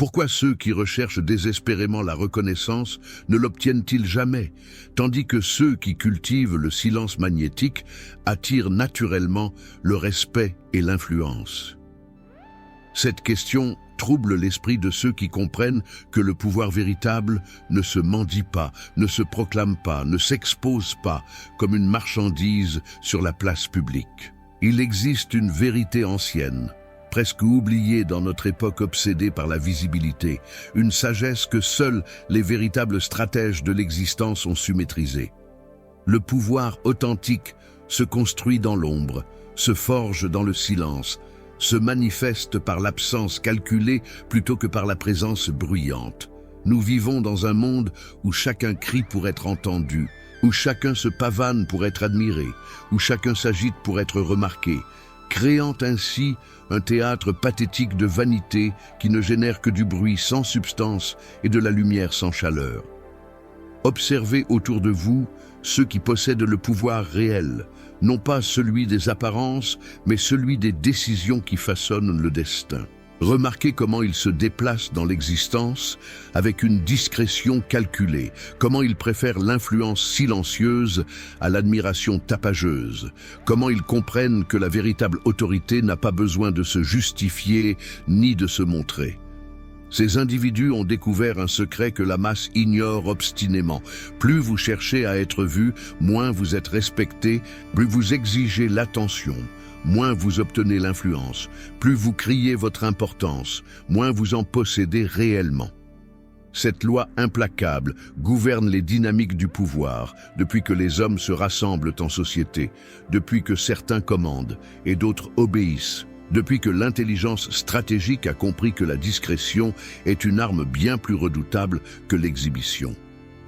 Pourquoi ceux qui recherchent désespérément la reconnaissance ne l'obtiennent-ils jamais, tandis que ceux qui cultivent le silence magnétique attirent naturellement le respect et l'influence? Cette question trouble l'esprit de ceux qui comprennent que le pouvoir véritable ne se mendie pas, ne se proclame pas, ne s'expose pas comme une marchandise sur la place publique. Il existe une vérité ancienne, presque oubliée dans notre époque obsédée par la visibilité, une sagesse que seuls les véritables stratèges de l'existence ont su maîtriser. Le pouvoir authentique se construit dans l'ombre, se forge dans le silence, se manifeste par l'absence calculée plutôt que par la présence bruyante. Nous vivons dans un monde où chacun crie pour être entendu, où chacun se pavane pour être admiré, où chacun s'agite pour être remarqué, créant ainsi un théâtre pathétique de vanité qui ne génère que du bruit sans substance et de la lumière sans chaleur. Observez autour de vous ceux qui possèdent le pouvoir réel, non pas celui des apparences, mais celui des décisions qui façonnent le destin. Remarquez comment ils se déplacent dans l'existence avec une discrétion calculée, comment ils préfèrent l'influence silencieuse à l'admiration tapageuse, comment ils comprennent que la véritable autorité n'a pas besoin de se justifier ni de se montrer. Ces individus ont découvert un secret que la masse ignore obstinément. Plus vous cherchez à être vu, moins vous êtes respecté, plus vous exigez l'attention, moins vous obtenez l'influence, plus vous criez votre importance, moins vous en possédez réellement. Cette loi implacable gouverne les dynamiques du pouvoir depuis que les hommes se rassemblent en société, depuis que certains commandent et d'autres obéissent, depuis que l'intelligence stratégique a compris que la discrétion est une arme bien plus redoutable que l'exhibition.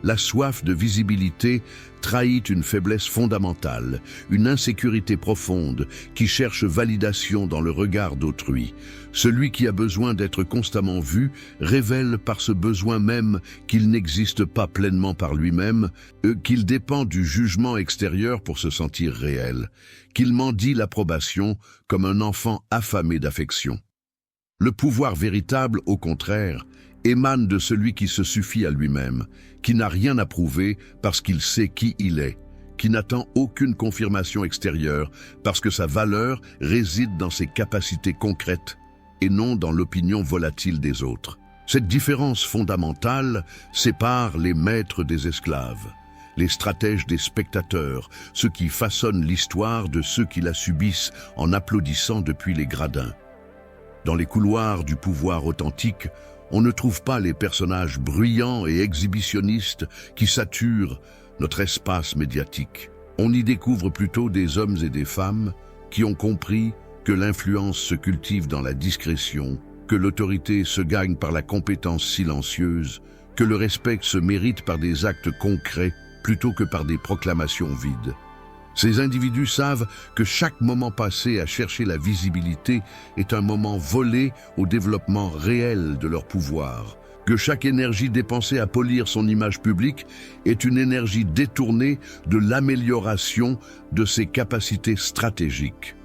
La soif de visibilité trahit une faiblesse fondamentale, une insécurité profonde qui cherche validation dans le regard d'autrui. Celui qui a besoin d'être constamment vu révèle par ce besoin même qu'il n'existe pas pleinement par lui-même, qu'il dépend du jugement extérieur pour se sentir réel, qu'il mendie l'approbation comme un enfant affamé d'affection. Le pouvoir véritable, au contraire, émane de celui qui se suffit à lui-même, qui n'a rien à prouver parce qu'il sait qui il est, qui n'attend aucune confirmation extérieure parce que sa valeur réside dans ses capacités concrètes et non dans l'opinion volatile des autres. Cette différence fondamentale sépare les maîtres des esclaves, les stratèges des spectateurs, ceux qui façonnent l'histoire de ceux qui la subissent en applaudissant depuis les gradins. Dans les couloirs du pouvoir authentique, on ne trouve pas les personnages bruyants et exhibitionnistes qui saturent notre espace médiatique. On y découvre plutôt des hommes et des femmes qui ont compris que l'influence se cultive dans la discrétion, que l'autorité se gagne par la compétence silencieuse, que le respect se mérite par des actes concrets plutôt que par des proclamations vides. Ces individus savent que chaque moment passé à chercher la visibilité est un moment volé au développement réel de leur pouvoir, que chaque énergie dépensée à polir son image publique est une énergie détournée de l'amélioration de ses capacités stratégiques.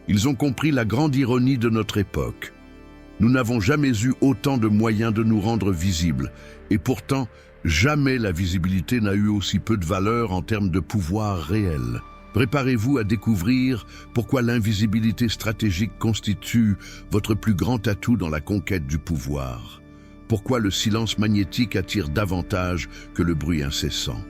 Ils ont compris la grande ironie de notre époque. Nous n'avons jamais eu autant de moyens de nous rendre visibles, et pourtant, jamais la visibilité n'a eu aussi peu de valeur en termes de pouvoir réel. Préparez-vous à découvrir pourquoi l'invisibilité stratégique constitue votre plus grand atout dans la conquête du pouvoir. Pourquoi le silence magnétique attire davantage que le bruit incessant.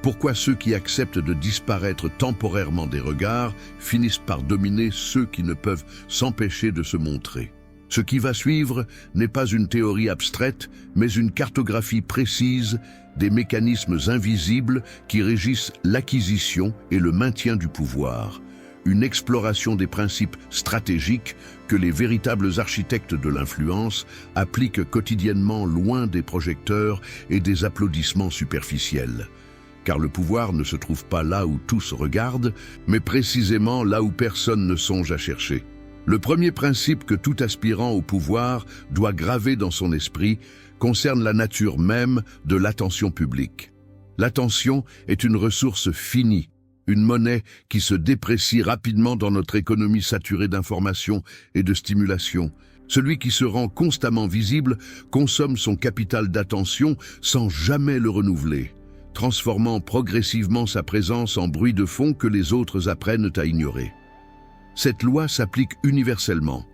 Pourquoi ceux qui acceptent de disparaître temporairement des regards finissent par dominer ceux qui ne peuvent s'empêcher de se montrer. Ce qui va suivre n'est pas une théorie abstraite, mais une cartographie précise des mécanismes invisibles qui régissent l'acquisition et le maintien du pouvoir. Une exploration des principes stratégiques que les véritables architectes de l'influence appliquent quotidiennement loin des projecteurs et des applaudissements superficiels. Car le pouvoir ne se trouve pas là où tous regardent, mais précisément là où personne ne songe à chercher. Le premier principe que tout aspirant au pouvoir doit graver dans son esprit concerne la nature même de l'attention publique. L'attention est une ressource finie, une monnaie qui se déprécie rapidement dans notre économie saturée d'informations et de stimulation. Celui qui se rend constamment visible consomme son capital d'attention sans jamais le renouveler, transformant progressivement sa présence en bruit de fond que les autres apprennent à ignorer. Cette loi s'applique universellement,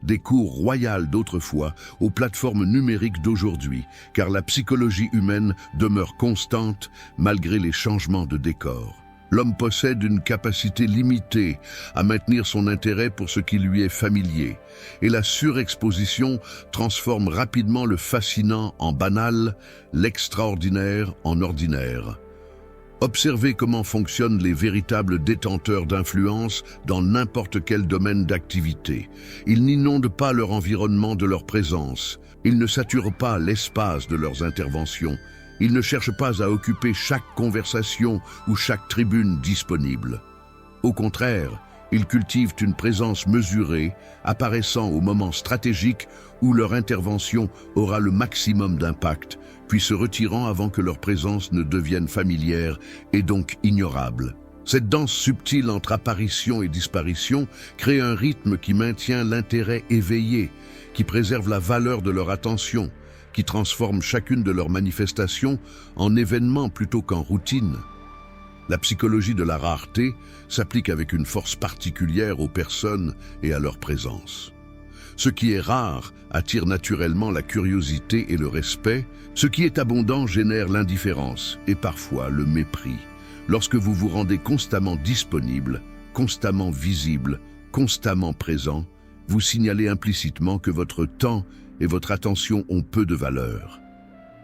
des cours royales d'autrefois aux plateformes numériques d'aujourd'hui, car la psychologie humaine demeure constante malgré les changements de décor. L'homme possède une capacité limitée à maintenir son intérêt pour ce qui lui est familier, et la surexposition transforme rapidement le fascinant en banal, l'extraordinaire en ordinaire. Observez comment fonctionnent les véritables détenteurs d'influence dans n'importe quel domaine d'activité. Ils n'inondent pas leur environnement de leur présence. Ils ne saturent pas l'espace de leurs interventions. Ils ne cherchent pas à occuper chaque conversation ou chaque tribune disponible. Au contraire, ils cultivent une présence mesurée, apparaissant au moment stratégique où leur intervention aura le maximum d'impact, puis se retirant avant que leur présence ne devienne familière et donc ignorable. Cette danse subtile entre apparition et disparition crée un rythme qui maintient l'intérêt éveillé, qui préserve la valeur de leur attention, qui transforme chacune de leurs manifestations en événement plutôt qu'en routine. La psychologie de la rareté s'applique avec une force particulière aux personnes et à leur présence. Ce qui est rare attire naturellement la curiosité et le respect. Ce qui est abondant génère l'indifférence et parfois le mépris. Lorsque vous vous rendez constamment disponible, constamment visible, constamment présent, vous signalez implicitement que votre temps et votre attention ont peu de valeur.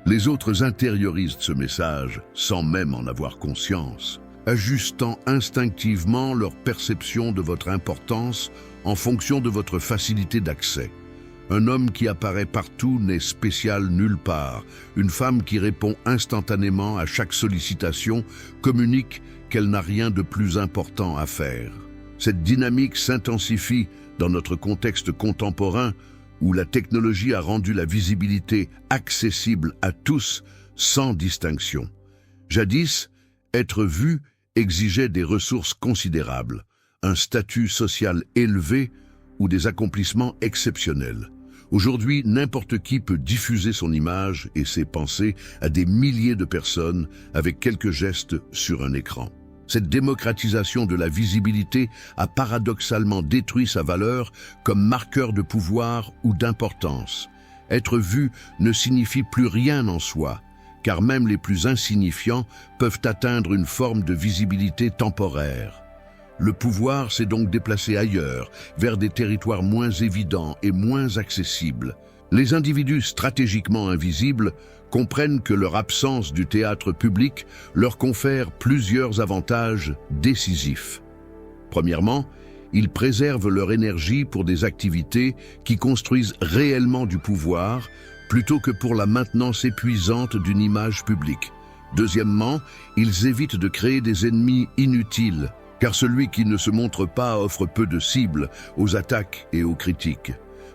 Les autres intériorisent ce message sans même en avoir conscience, ajustant instinctivement leur perception de votre importance en fonction de votre facilité d'accès. Un homme qui apparaît partout n'est spécial nulle part. Une femme qui répond instantanément à chaque sollicitation communique qu'elle n'a rien de plus important à faire. Cette dynamique s'intensifie dans notre contexte contemporain où la technologie a rendu la visibilité accessible à tous sans distinction. Jadis, être vu exigeait des ressources considérables, un statut social élevé ou des accomplissements exceptionnels. Aujourd'hui, n'importe qui peut diffuser son image et ses pensées à des milliers de personnes avec quelques gestes sur un écran. Cette démocratisation de la visibilité a paradoxalement détruit sa valeur comme marqueur de pouvoir ou d'importance. Être vu ne signifie plus rien en soi, car même les plus insignifiants peuvent atteindre une forme de visibilité temporaire. Le pouvoir s'est donc déplacé ailleurs, vers des territoires moins évidents et moins accessibles. Les individus stratégiquement invisibles comprennent que leur absence du théâtre public leur confère plusieurs avantages décisifs. Premièrement, ils préservent leur énergie pour des activités qui construisent réellement du pouvoir, plutôt que pour la maintenance épuisante d'une image publique. Deuxièmement, ils évitent de créer des ennemis inutiles, car celui qui ne se montre pas offre peu de cibles aux attaques et aux critiques.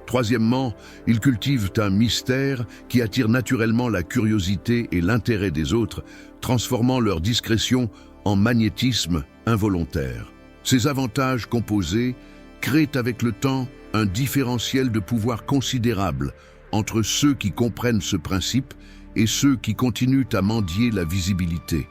Troisièmement, ils cultivent un mystère qui attire naturellement la curiosité et l'intérêt des autres, transformant leur discrétion en magnétisme involontaire. Ces avantages composés créent avec le temps un différentiel de pouvoir considérable entre ceux qui comprennent ce principe et ceux qui continuent à mendier la visibilité.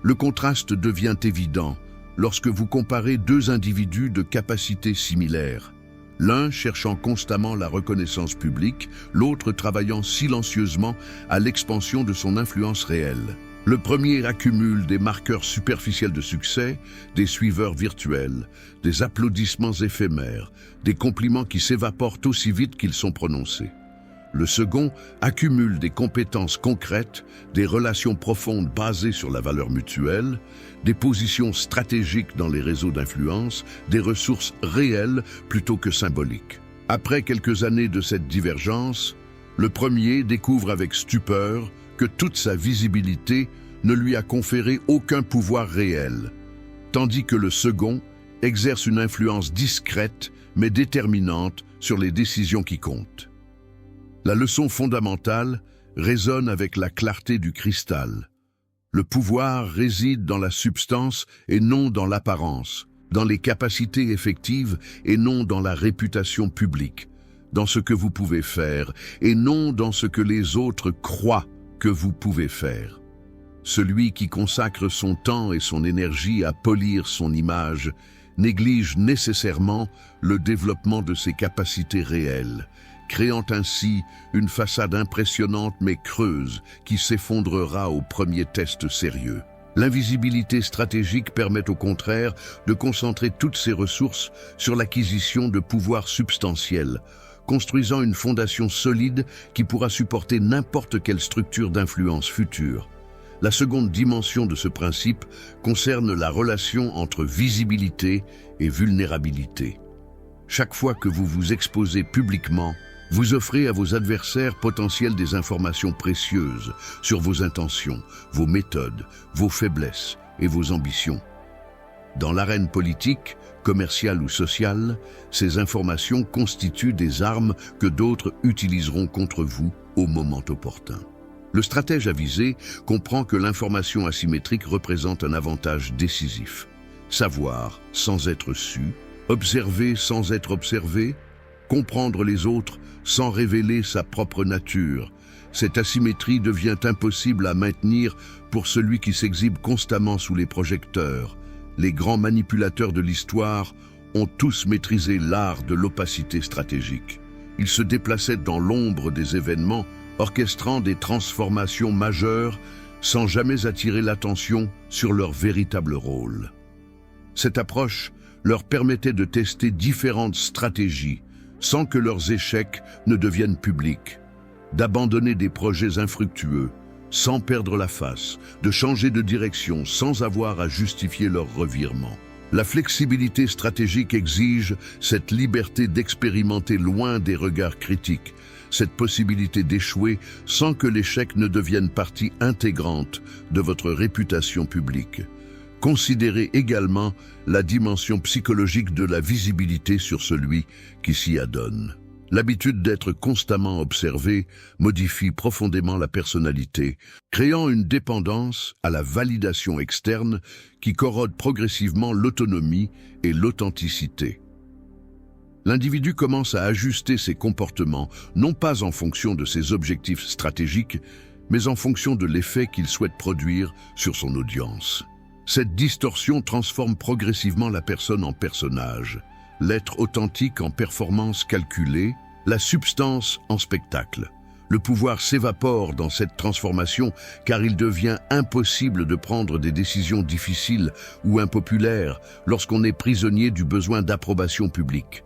Le contraste devient évident lorsque vous comparez deux individus de capacités similaires. L'un cherchant constamment la reconnaissance publique, l'autre travaillant silencieusement à l'expansion de son influence réelle. Le premier accumule des marqueurs superficiels de succès, des suiveurs virtuels, des applaudissements éphémères, des compliments qui s'évaporent aussi vite qu'ils sont prononcés. Le second accumule des compétences concrètes, des relations profondes basées sur la valeur mutuelle, des positions stratégiques dans les réseaux d'influence, des ressources réelles plutôt que symboliques. Après quelques années de cette divergence, le premier découvre avec stupeur que toute sa visibilité ne lui a conféré aucun pouvoir réel, tandis que le second exerce une influence discrète mais déterminante sur les décisions qui comptent. La leçon fondamentale résonne avec la clarté du cristal. Le pouvoir réside dans la substance et non dans l'apparence, dans les capacités effectives et non dans la réputation publique, dans ce que vous pouvez faire et non dans ce que les autres croient que vous pouvez faire. Celui qui consacre son temps et son énergie à polir son image néglige nécessairement le développement de ses capacités réelles, créant ainsi une façade impressionnante mais creuse qui s'effondrera au premier test sérieux. L'invisibilité stratégique permet au contraire de concentrer toutes ses ressources sur l'acquisition de pouvoirs substantiels, construisant une fondation solide qui pourra supporter n'importe quelle structure d'influence future. La seconde dimension de ce principe concerne la relation entre visibilité et vulnérabilité. Chaque fois que vous vous exposez publiquement, vous offrez à vos adversaires potentiels des informations précieuses sur vos intentions, vos méthodes, vos faiblesses et vos ambitions. Dans l'arène politique, commerciale ou sociale, ces informations constituent des armes que d'autres utiliseront contre vous au moment opportun. Le stratège avisé comprend que l'information asymétrique représente un avantage décisif. Savoir sans être su, observer sans être observé, comprendre les autres sans révéler sa propre nature. Cette asymétrie devient impossible à maintenir pour celui qui s'exhibe constamment sous les projecteurs. Les grands manipulateurs de l'histoire ont tous maîtrisé l'art de l'opacité stratégique. Ils se déplaçaient dans l'ombre des événements, orchestrant des transformations majeures sans jamais attirer l'attention sur leur véritable rôle. Cette approche leur permettait de tester différentes stratégies sans que leurs échecs ne deviennent publics, d'abandonner des projets infructueux sans perdre la face, de changer de direction sans avoir à justifier leur revirement. La flexibilité stratégique exige cette liberté d'expérimenter loin des regards critiques, cette possibilité d'échouer sans que l'échec ne devienne partie intégrante de votre réputation publique. Considérez également la dimension psychologique de la visibilité sur celui qui s'y adonne. L'habitude d'être constamment observé modifie profondément la personnalité, créant une dépendance à la validation externe qui corrode progressivement l'autonomie et l'authenticité. L'individu commence à ajuster ses comportements, non pas en fonction de ses objectifs stratégiques, mais en fonction de l'effet qu'il souhaite produire sur son audience. Cette distorsion transforme progressivement la personne en personnage, l'être authentique en performance calculée, la substance en spectacle. Le pouvoir s'évapore dans cette transformation car il devient impossible de prendre des décisions difficiles ou impopulaires lorsqu'on est prisonnier du besoin d'approbation publique.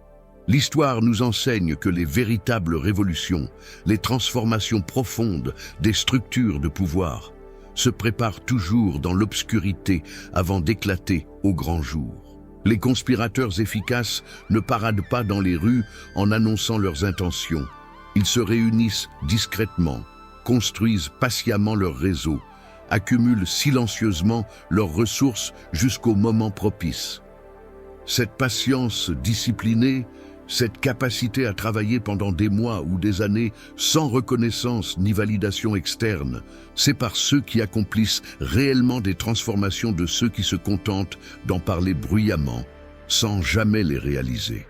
L'histoire nous enseigne que les véritables révolutions, les transformations profondes des structures de pouvoir, se préparent toujours dans l'obscurité avant d'éclater au grand jour. Les conspirateurs efficaces ne paradent pas dans les rues en annonçant leurs intentions. Ils se réunissent discrètement, construisent patiemment leur réseau, accumulent silencieusement leurs ressources jusqu'au moment propice. Cette patience disciplinée, cette capacité à travailler pendant des mois ou des années sans reconnaissance ni validation externe, c'est par ceux qui accomplissent réellement des transformations de ceux qui se contentent d'en parler bruyamment, sans jamais les réaliser.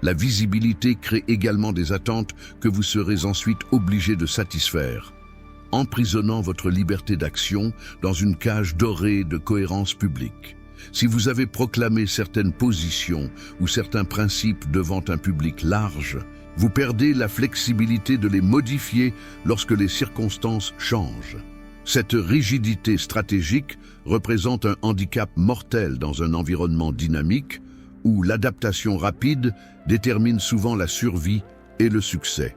La visibilité crée également des attentes que vous serez ensuite obligé de satisfaire, emprisonnant votre liberté d'action dans une cage dorée de cohérence publique. Si vous avez proclamé certaines positions ou certains principes devant un public large, vous perdez la flexibilité de les modifier lorsque les circonstances changent. Cette rigidité stratégique représente un handicap mortel dans un environnement dynamique où l'adaptation rapide détermine souvent la survie et le succès.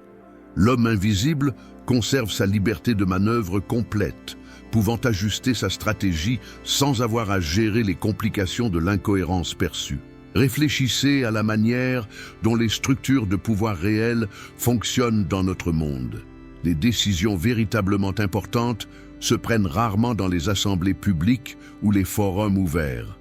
L'homme invisible conserve sa liberté de manœuvre complète, pouvant ajuster sa stratégie sans avoir à gérer les complications de l'incohérence perçue. Réfléchissez à la manière dont les structures de pouvoir réelles fonctionnent dans notre monde. Les décisions véritablement importantes se prennent rarement dans les assemblées publiques ou les forums ouverts.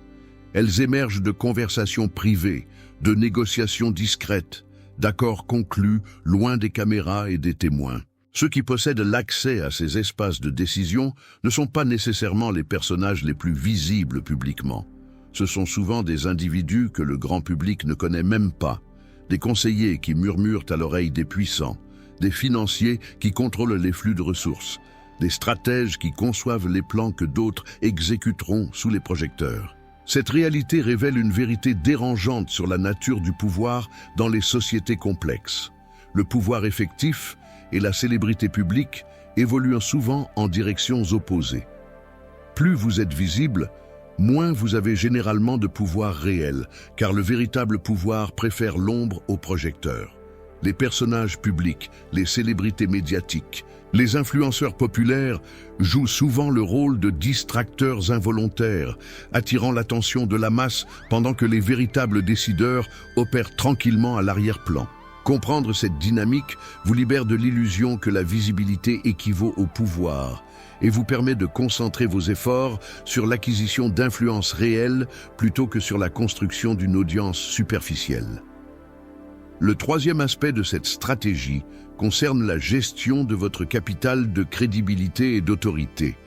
Elles émergent de conversations privées, de négociations discrètes, d'accords conclus loin des caméras et des témoins. Ceux qui possèdent l'accès à ces espaces de décision ne sont pas nécessairement les personnages les plus visibles publiquement. Ce sont souvent des individus que le grand public ne connaît même pas, des conseillers qui murmurent à l'oreille des puissants, des financiers qui contrôlent les flux de ressources, des stratèges qui conçoivent les plans que d'autres exécuteront sous les projecteurs. Cette réalité révèle une vérité dérangeante sur la nature du pouvoir dans les sociétés complexes. Le pouvoir effectif et la célébrité publique évoluent souvent en directions opposées. Plus vous êtes visible, moins vous avez généralement de pouvoir réel, car le véritable pouvoir préfère l'ombre au projecteur. Les personnages publics, les célébrités médiatiques, les influenceurs populaires jouent souvent le rôle de distracteurs involontaires, attirant l'attention de la masse pendant que les véritables décideurs opèrent tranquillement à l'arrière-plan. Comprendre cette dynamique vous libère de l'illusion que la visibilité équivaut au pouvoir et vous permet de concentrer vos efforts sur l'acquisition d'influences réelles plutôt que sur la construction d'une audience superficielle. Le troisième aspect de cette stratégie concerne la gestion de votre capital de crédibilité et d'autorité.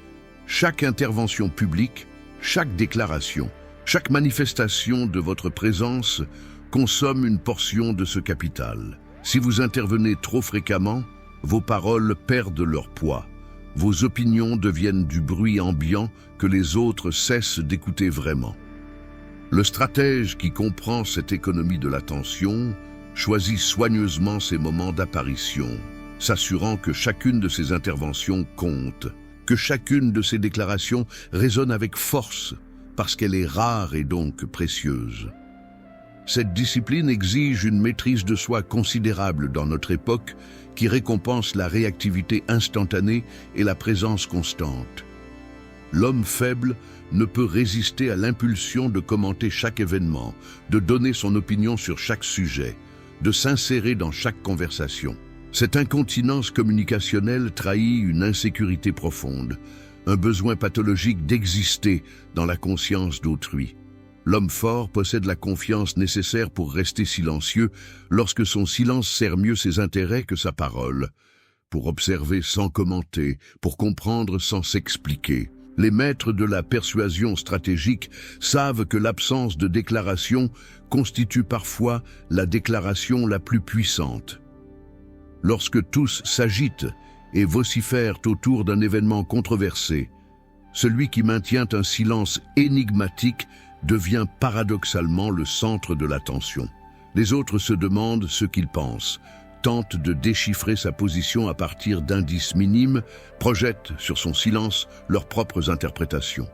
Chaque intervention publique, chaque déclaration, chaque manifestation de votre présence consomme une portion de ce capital. Si vous intervenez trop fréquemment, vos paroles perdent leur poids. Vos opinions deviennent du bruit ambiant que les autres cessent d'écouter vraiment. Le stratège qui comprend cette économie de l'attention choisit soigneusement ses moments d'apparition, s'assurant que chacune de ses interventions compte, que chacune de ses déclarations résonne avec force, parce qu'elle est rare et donc précieuse. Cette discipline exige une maîtrise de soi considérable dans notre époque qui récompense la réactivité instantanée et la présence constante. L'homme faible ne peut résister à l'impulsion de commenter chaque événement, de donner son opinion sur chaque sujet, de s'insérer dans chaque conversation. Cette incontinence communicationnelle trahit une insécurité profonde, un besoin pathologique d'exister dans la conscience d'autrui. L'homme fort possède la confiance nécessaire pour rester silencieux lorsque son silence sert mieux ses intérêts que sa parole, pour observer sans commenter, pour comprendre sans s'expliquer. Les maîtres de la persuasion stratégique savent que l'absence de déclaration constitue parfois la déclaration la plus puissante. Lorsque tous s'agitent et vocifèrent autour d'un événement controversé, celui qui maintient un silence énigmatique devient paradoxalement le centre de l'attention. Les autres se demandent ce qu'il pense, tentent de déchiffrer sa position à partir d'indices minimes, projettent sur son silence leurs propres interprétations.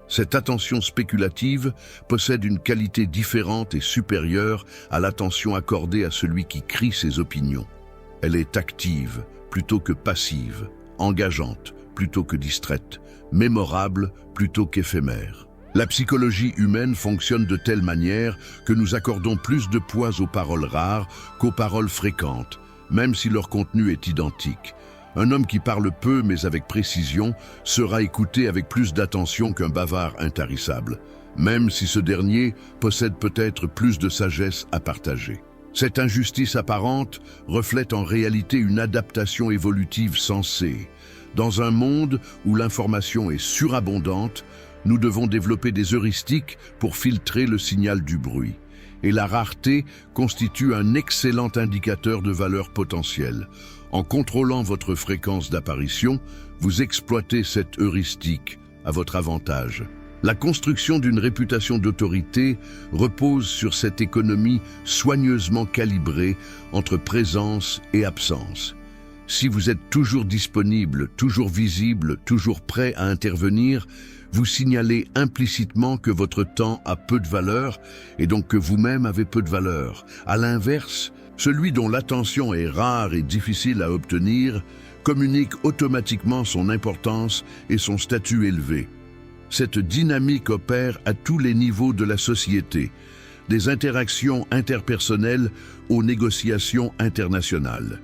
Cette attention spéculative possède une qualité différente et supérieure à l'attention accordée à celui qui crie ses opinions. Elle est active plutôt que passive, engageante plutôt que distraite, mémorable plutôt qu'éphémère. La psychologie humaine fonctionne de telle manière que nous accordons plus de poids aux paroles rares qu'aux paroles fréquentes, même si leur contenu est identique. Un homme qui parle peu mais avec précision sera écouté avec plus d'attention qu'un bavard intarissable, même si ce dernier possède peut-être plus de sagesse à partager. Cette injustice apparente reflète en réalité une adaptation évolutive sensée. Dans un monde où l'information est surabondante, nous devons développer des heuristiques pour filtrer le signal du bruit. Et la rareté constitue un excellent indicateur de valeur potentielle. En contrôlant votre fréquence d'apparition, vous exploitez cette heuristique à votre avantage. La construction d'une réputation d'autorité repose sur cette économie soigneusement calibrée entre présence et absence. Si vous êtes toujours disponible, toujours visible, toujours prêt à intervenir, vous signalez implicitement que votre temps a peu de valeur et donc que vous-même avez peu de valeur. À l'inverse, celui dont l'attention est rare et difficile à obtenir communique automatiquement son importance et son statut élevé. Cette dynamique opère à tous les niveaux de la société, des interactions interpersonnelles aux négociations internationales.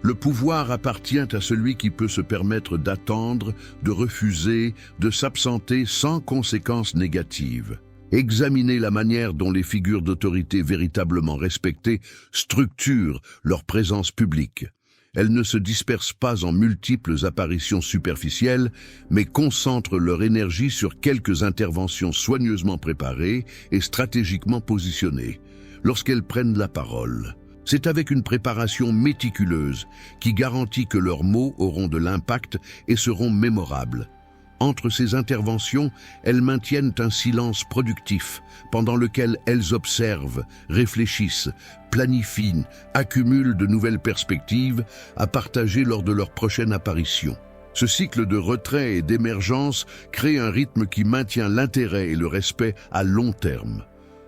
Le pouvoir appartient à celui qui peut se permettre d'attendre, de refuser, de s'absenter sans conséquences négatives. Examinez la manière dont les figures d'autorité véritablement respectées structurent leur présence publique. Elles ne se dispersent pas en multiples apparitions superficielles, mais concentrent leur énergie sur quelques interventions soigneusement préparées et stratégiquement positionnées. lorsqu'elles prennent la parole. C'est avec une préparation méticuleuse qui garantit que leurs mots auront de l'impact et seront mémorables. Entre ces interventions, elles maintiennent un silence productif, pendant lequel elles observent, réfléchissent, planifient, accumulent de nouvelles perspectives à partager lors de leur prochaine apparition. Ce cycle de retrait et d'émergence crée un rythme qui maintient l'intérêt et le respect à long terme.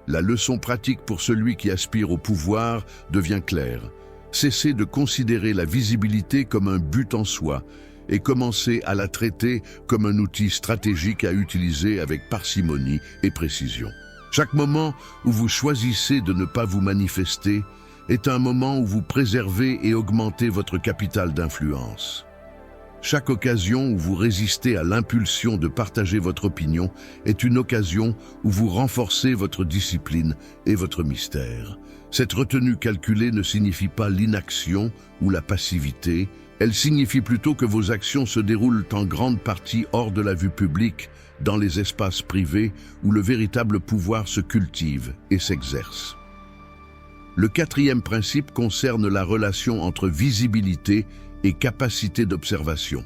La leçon pratique pour celui qui aspire au pouvoir devient claire. Cessez de considérer la visibilité comme un but en soi et commencez à la traiter comme un outil stratégique à utiliser avec parcimonie et précision. Chaque moment où vous choisissez de ne pas vous manifester est un moment où vous préservez et augmentez votre capital d'influence. Chaque occasion où vous résistez à l'impulsion de partager votre opinion est une occasion où vous renforcez votre discipline et votre mystère. Cette retenue calculée ne signifie pas l'inaction ou la passivité, elle signifie plutôt que vos actions se déroulent en grande partie hors de la vue publique, dans les espaces privés où le véritable pouvoir se cultive et s'exerce. Le quatrième principe concerne la relation entre visibilité et capacité d'observation.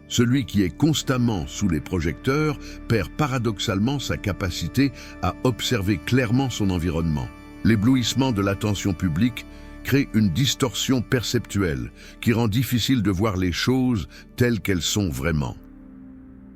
Celui qui est constamment sous les projecteurs perd paradoxalement sa capacité à observer clairement son environnement. L'éblouissement de l'attention publique crée une distorsion perceptuelle qui rend difficile de voir les choses telles qu'elles sont vraiment.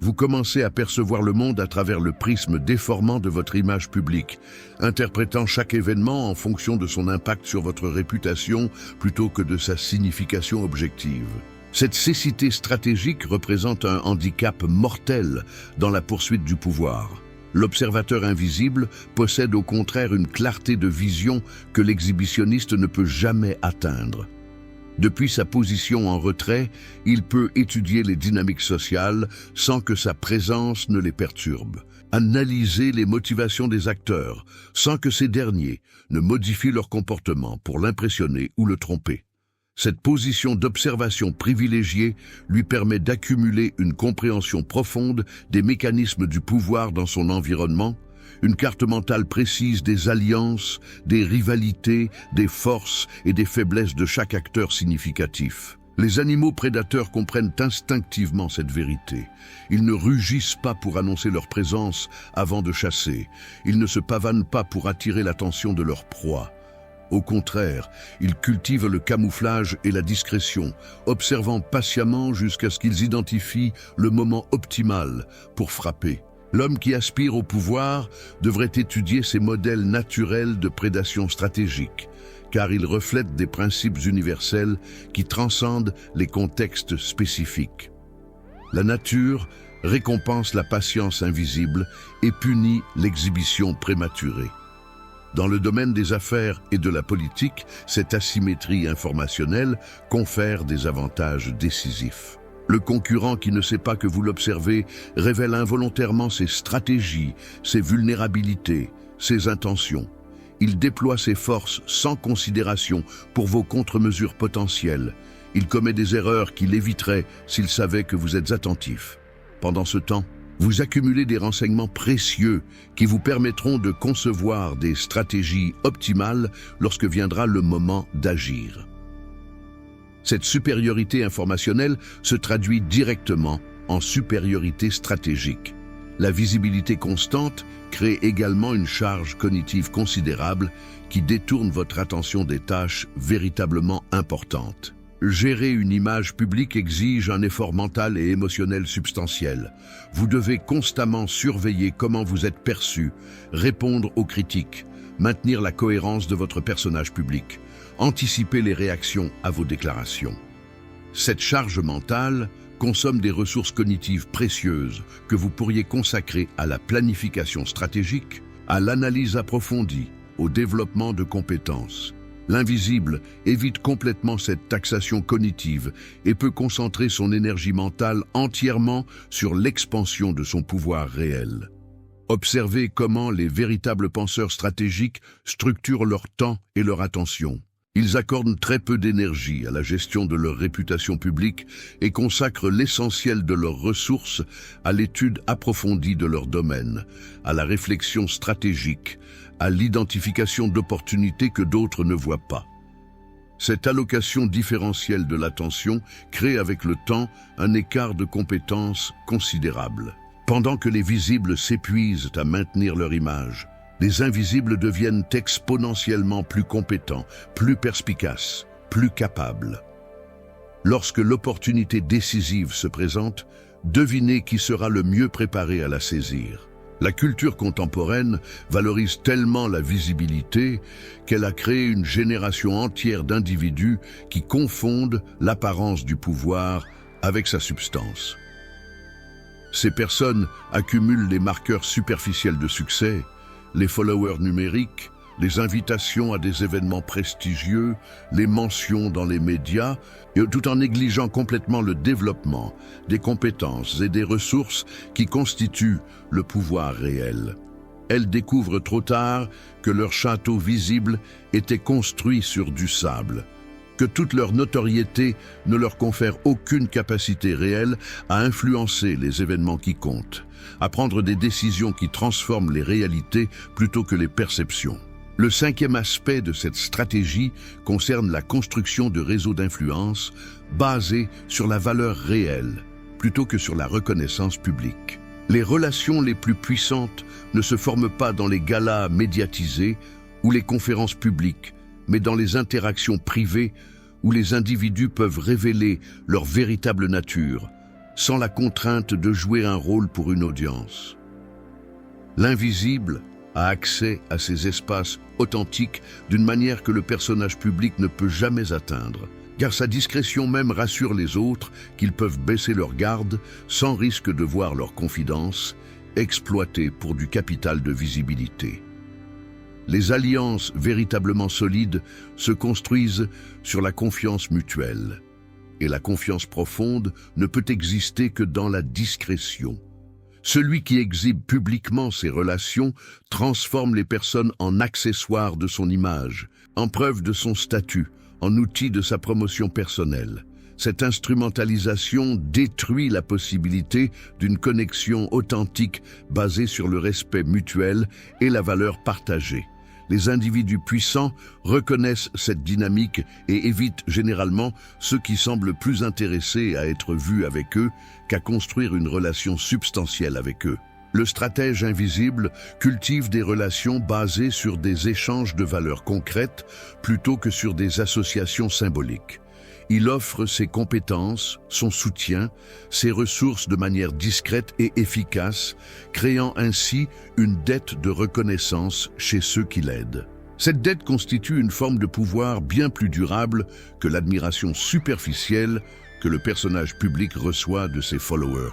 Vous commencez à percevoir le monde à travers le prisme déformant de votre image publique, interprétant chaque événement en fonction de son impact sur votre réputation plutôt que de sa signification objective. Cette cécité stratégique représente un handicap mortel dans la poursuite du pouvoir. L'observateur invisible possède au contraire une clarté de vision que l'exhibitionniste ne peut jamais atteindre. Depuis sa position en retrait, il peut étudier les dynamiques sociales sans que sa présence ne les perturbe, analyser les motivations des acteurs sans que ces derniers ne modifient leur comportement pour l'impressionner ou le tromper. Cette position d'observation privilégiée lui permet d'accumuler une compréhension profonde des mécanismes du pouvoir dans son environnement, une carte mentale précise des alliances, des rivalités, des forces et des faiblesses de chaque acteur significatif. Les animaux prédateurs comprennent instinctivement cette vérité. Ils ne rugissent pas pour annoncer leur présence avant de chasser. Ils ne se pavanent pas pour attirer l'attention de leur proie. Au contraire, ils cultivent le camouflage et la discrétion, observant patiemment jusqu'à ce qu'ils identifient le moment optimal pour frapper. L'homme qui aspire au pouvoir devrait étudier ces modèles naturels de prédation stratégique, car ils reflètent des principes universels qui transcendent les contextes spécifiques. La nature récompense la patience invisible et punit l'exhibition prématurée. Dans le domaine des affaires et de la politique, cette asymétrie informationnelle confère des avantages décisifs. Le concurrent qui ne sait pas que vous l'observez révèle involontairement ses stratégies, ses vulnérabilités, ses intentions. Il déploie ses forces sans considération pour vos contre-mesures potentielles. Il commet des erreurs qu'il éviterait s'il savait que vous êtes attentif. Pendant ce temps, vous accumulez des renseignements précieux qui vous permettront de concevoir des stratégies optimales lorsque viendra le moment d'agir. Cette supériorité informationnelle se traduit directement en supériorité stratégique. La visibilité constante crée également une charge cognitive considérable qui détourne votre attention des tâches véritablement importantes. Gérer une image publique exige un effort mental et émotionnel substantiel. Vous devez constamment surveiller comment vous êtes perçu, répondre aux critiques, maintenir la cohérence de votre personnage public, anticiper les réactions à vos déclarations. Cette charge mentale consomme des ressources cognitives précieuses que vous pourriez consacrer à la planification stratégique, à l'analyse approfondie, au développement de compétences. L'invisible évite complètement cette taxation cognitive et peut concentrer son énergie mentale entièrement sur l'expansion de son pouvoir réel. Observez comment les véritables penseurs stratégiques structurent leur temps et leur attention. Ils accordent très peu d'énergie à la gestion de leur réputation publique et consacrent l'essentiel de leurs ressources à l'étude approfondie de leur domaine, à la réflexion stratégique, à l'identification d'opportunités que d'autres ne voient pas. Cette allocation différentielle de l'attention crée avec le temps un écart de compétences considérable. Pendant que les visibles s'épuisent à maintenir leur image, les invisibles deviennent exponentiellement plus compétents, plus perspicaces, plus capables. Lorsque l'opportunité décisive se présente, devinez qui sera le mieux préparé à la saisir. La culture contemporaine valorise tellement la visibilité qu'elle a créé une génération entière d'individus qui confondent l'apparence du pouvoir avec sa substance. Ces personnes accumulent les marqueurs superficiels de succès, les followers numériques, les invitations à des événements prestigieux, les mentions dans les médias, et tout en négligeant complètement le développement des compétences et des ressources qui constituent le pouvoir réel. Elles découvrent trop tard que leur château visible était construit sur du sable, que toute leur notoriété ne leur confère aucune capacité réelle à influencer les événements qui comptent, à prendre des décisions qui transforment les réalités plutôt que les perceptions. Le cinquième aspect de cette stratégie concerne la construction de réseaux d'influence basés sur la valeur réelle plutôt que sur la reconnaissance publique. Les relations les plus puissantes ne se forment pas dans les galas médiatisés ou les conférences publiques, mais dans les interactions privées où les individus peuvent révéler leur véritable nature, sans la contrainte de jouer un rôle pour une audience. L'invisible a accès à ces espaces authentiques d'une manière que le personnage public ne peut jamais atteindre, car sa discrétion même rassure les autres qu'ils peuvent baisser leur garde sans risque de voir leur confidence exploitée pour du capital de visibilité. Les alliances véritablement solides se construisent sur la confiance mutuelle, et la confiance profonde ne peut exister que dans la discrétion. Celui qui exhibe publiquement ses relations transforme les personnes en accessoires de son image, en preuve de son statut, en outil de sa promotion personnelle. Cette instrumentalisation détruit la possibilité d'une connexion authentique basée sur le respect mutuel et la valeur partagée. Les individus puissants reconnaissent cette dynamique et évitent généralement ceux qui semblent plus intéressés à être vus avec eux qu'à construire une relation substantielle avec eux. Le stratège invisible cultive des relations basées sur des échanges de valeurs concrètes plutôt que sur des associations symboliques. Il offre ses compétences, son soutien, ses ressources de manière discrète et efficace, créant ainsi une dette de reconnaissance chez ceux qui l'aident. Cette dette constitue une forme de pouvoir bien plus durable que l'admiration superficielle que le personnage public reçoit de ses followers.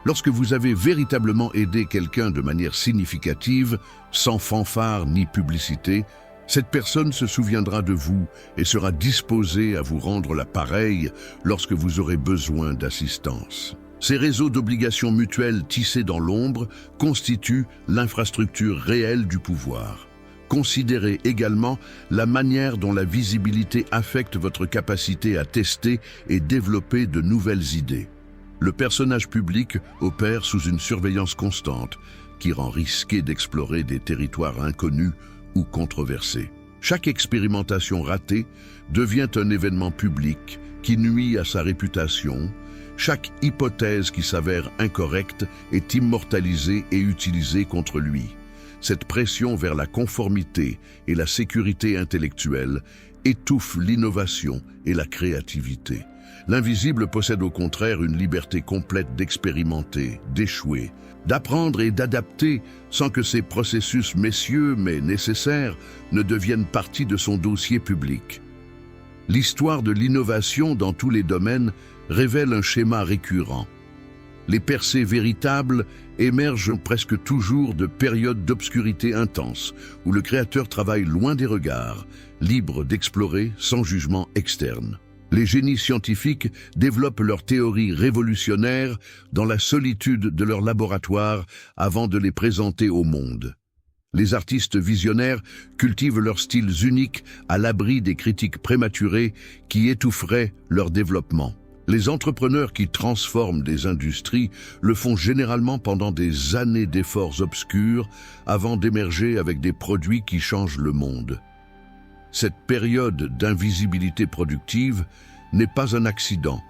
Lorsque vous avez véritablement aidé quelqu'un de manière significative, sans fanfare ni publicité, cette personne se souviendra de vous et sera disposée à vous rendre la pareille lorsque vous aurez besoin d'assistance. Ces réseaux d'obligations mutuelles tissés dans l'ombre constituent l'infrastructure réelle du pouvoir. Considérez également la manière dont la visibilité affecte votre capacité à tester et développer de nouvelles idées. Le personnage public opère sous une surveillance constante qui rend risqué d'explorer des territoires inconnus ou controversé. Chaque expérimentation ratée devient un événement public qui nuit à sa réputation. Chaque hypothèse qui s'avère incorrecte est immortalisée et utilisée contre lui. Cette pression vers la conformité et la sécurité intellectuelle étouffe l'innovation et la créativité. L'invisible possède au contraire une liberté complète d'expérimenter, d'échouer, d'apprendre et d'adapter sans que ces processus messieurs mais nécessaires ne deviennent partie de son dossier public. L'histoire de l'innovation dans tous les domaines révèle un schéma récurrent. Les percées véritables émergent presque toujours de périodes d'obscurité intense, où le créateur travaille loin des regards, libre d'explorer sans jugement externe. Les génies scientifiques développent leurs théories révolutionnaires dans la solitude de leur laboratoire avant de les présenter au monde. Les artistes visionnaires cultivent leurs styles uniques à l'abri des critiques prématurées qui étoufferaient leur développement. Les entrepreneurs qui transforment des industries le font généralement pendant des années d'efforts obscurs avant d'émerger avec des produits qui changent le monde. Cette période d'invisibilité productive n'est pas un accident,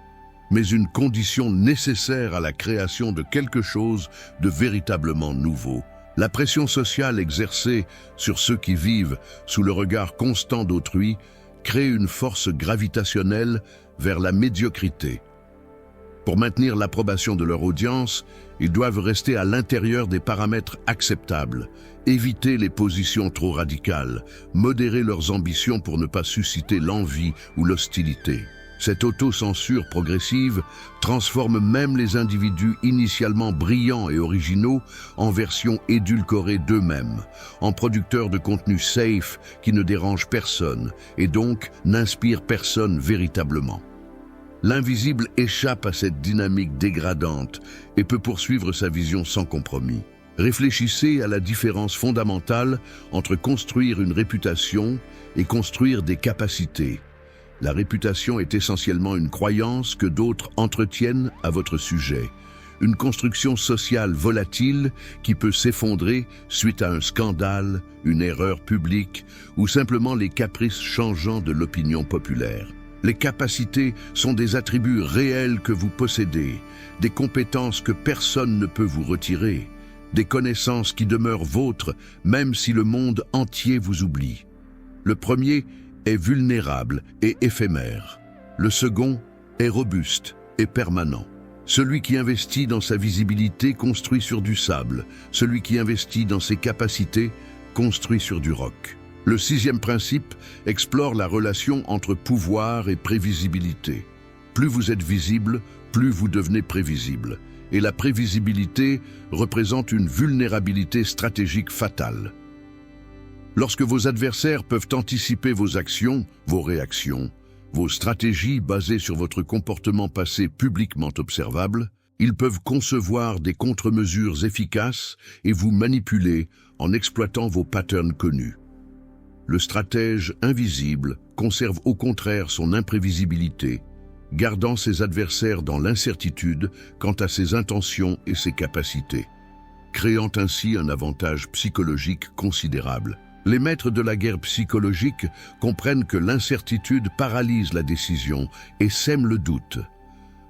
mais une condition nécessaire à la création de quelque chose de véritablement nouveau. La pression sociale exercée sur ceux qui vivent sous le regard constant d'autrui crée une force gravitationnelle vers la médiocrité. Pour maintenir l'approbation de leur audience, ils doivent rester à l'intérieur des paramètres acceptables, éviter les positions trop radicales, modérer leurs ambitions pour ne pas susciter l'envie ou l'hostilité. Cette autocensure progressive transforme même les individus initialement brillants et originaux en versions édulcorées d'eux-mêmes, en producteurs de contenu safe qui ne dérangent personne et donc n'inspirent personne véritablement. L'invisible échappe à cette dynamique dégradante et peut poursuivre sa vision sans compromis. Réfléchissez à la différence fondamentale entre construire une réputation et construire des capacités. La réputation est essentiellement une croyance que d'autres entretiennent à votre sujet. Une construction sociale volatile qui peut s'effondrer suite à un scandale, une erreur publique ou simplement les caprices changeants de l'opinion populaire. Les capacités sont des attributs réels que vous possédez, des compétences que personne ne peut vous retirer, des connaissances qui demeurent vôtres même si le monde entier vous oublie. Le premier est vulnérable et éphémère. Le second est robuste et permanent. Celui qui investit dans sa visibilité construit sur du sable. Celui qui investit dans ses capacités construit sur du roc. Le sixième principe explore la relation entre pouvoir et prévisibilité. Plus vous êtes visible, plus vous devenez prévisible. Et la prévisibilité représente une vulnérabilité stratégique fatale. Lorsque vos adversaires peuvent anticiper vos actions, vos réactions, vos stratégies basées sur votre comportement passé publiquement observable, ils peuvent concevoir des contre-mesures efficaces et vous manipuler en exploitant vos patterns connus. Le stratège invisible conserve au contraire son imprévisibilité, gardant ses adversaires dans l'incertitude quant à ses intentions et ses capacités, créant ainsi un avantage psychologique considérable. Les maîtres de la guerre psychologique comprennent que l'incertitude paralyse la décision et sème le doute.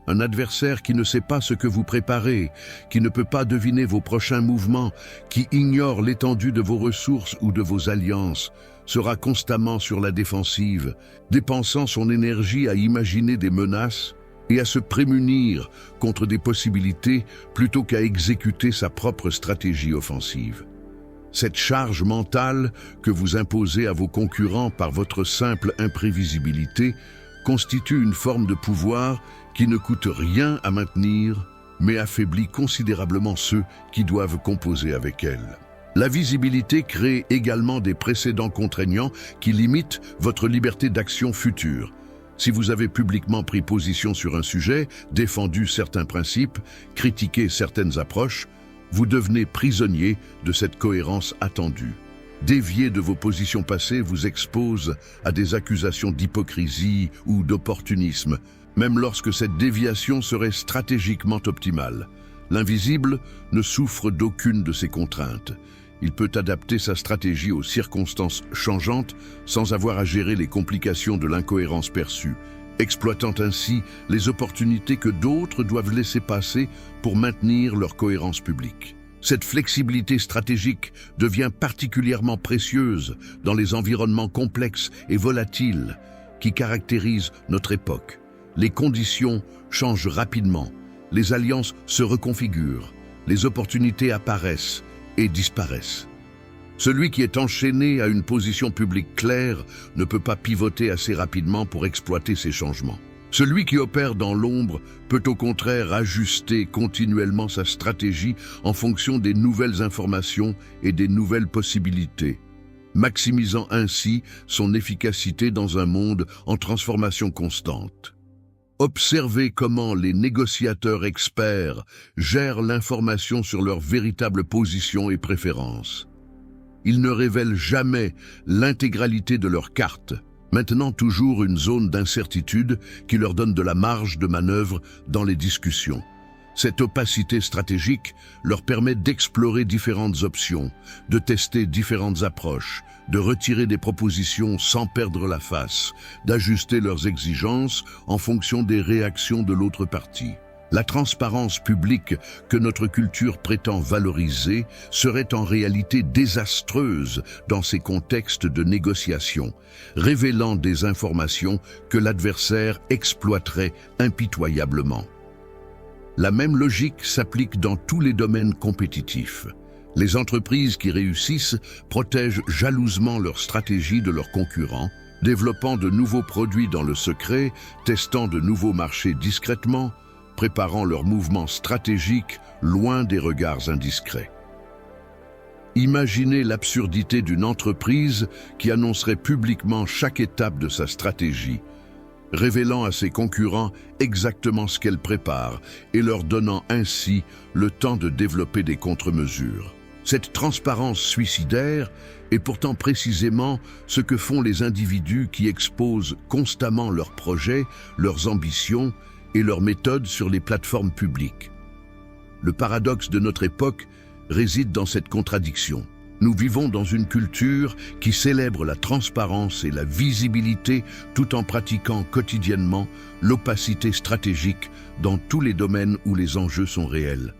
Un adversaire qui ne sait pas ce que vous préparez, qui ne peut pas deviner vos prochains mouvements, qui ignore l'étendue de vos ressources ou de vos alliances, sera constamment sur la défensive, dépensant son énergie à imaginer des menaces et à se prémunir contre des possibilités plutôt qu'à exécuter sa propre stratégie offensive. Cette charge mentale que vous imposez à vos concurrents par votre simple imprévisibilité constitue une forme de pouvoir qui ne coûte rien à maintenir, mais affaiblit considérablement ceux qui doivent composer avec elle. La visibilité crée également des précédents contraignants qui limitent votre liberté d'action future. Si vous avez publiquement pris position sur un sujet, défendu certains principes, critiqué certaines approches, vous devenez prisonnier de cette cohérence attendue. Dévier de vos positions passées vous expose à des accusations d'hypocrisie ou d'opportunisme, même lorsque cette déviation serait stratégiquement optimale. L'invisible ne souffre d'aucune de ces contraintes. Il peut adapter sa stratégie aux circonstances changeantes sans avoir à gérer les complications de l'incohérence perçue, exploitant ainsi les opportunités que d'autres doivent laisser passer pour maintenir leur cohérence publique. Cette flexibilité stratégique devient particulièrement précieuse dans les environnements complexes et volatiles qui caractérisent notre époque. Les conditions changent rapidement, les alliances se reconfigurent, les opportunités apparaissent et disparaissent. Celui qui est enchaîné à une position publique claire ne peut pas pivoter assez rapidement pour exploiter ces changements. Celui qui opère dans l'ombre peut au contraire ajuster continuellement sa stratégie en fonction des nouvelles informations et des nouvelles possibilités, maximisant ainsi son efficacité dans un monde en transformation constante. Observez comment les négociateurs experts gèrent l'information sur leur véritable position et préférences. Ils ne révèlent jamais l'intégralité de leurs cartes, maintenant toujours une zone d'incertitude qui leur donne de la marge de manœuvre dans les discussions. Cette opacité stratégique leur permet d'explorer différentes options, de tester différentes approches, de retirer des propositions sans perdre la face, d'ajuster leurs exigences en fonction des réactions de l'autre partie. La transparence publique que notre culture prétend valoriser serait en réalité désastreuse dans ces contextes de négociation, révélant des informations que l'adversaire exploiterait impitoyablement. La même logique s'applique dans tous les domaines compétitifs. Les entreprises qui réussissent protègent jalousement leur stratégie de leurs concurrents, développant de nouveaux produits dans le secret, testant de nouveaux marchés discrètement, préparant leurs mouvements stratégiques loin des regards indiscrets. Imaginez l'absurdité d'une entreprise qui annoncerait publiquement chaque étape de sa stratégie, révélant à ses concurrents exactement ce qu'elle prépare et leur donnant ainsi le temps de développer des contre-mesures. Cette transparence suicidaire est pourtant précisément ce que font les individus qui exposent constamment leurs projets, leurs ambitions et leurs méthodes sur les plateformes publiques. Le paradoxe de notre époque réside dans cette contradiction. Nous vivons dans une culture qui célèbre la transparence et la visibilité tout en pratiquant quotidiennement l'opacité stratégique dans tous les domaines où les enjeux sont réels.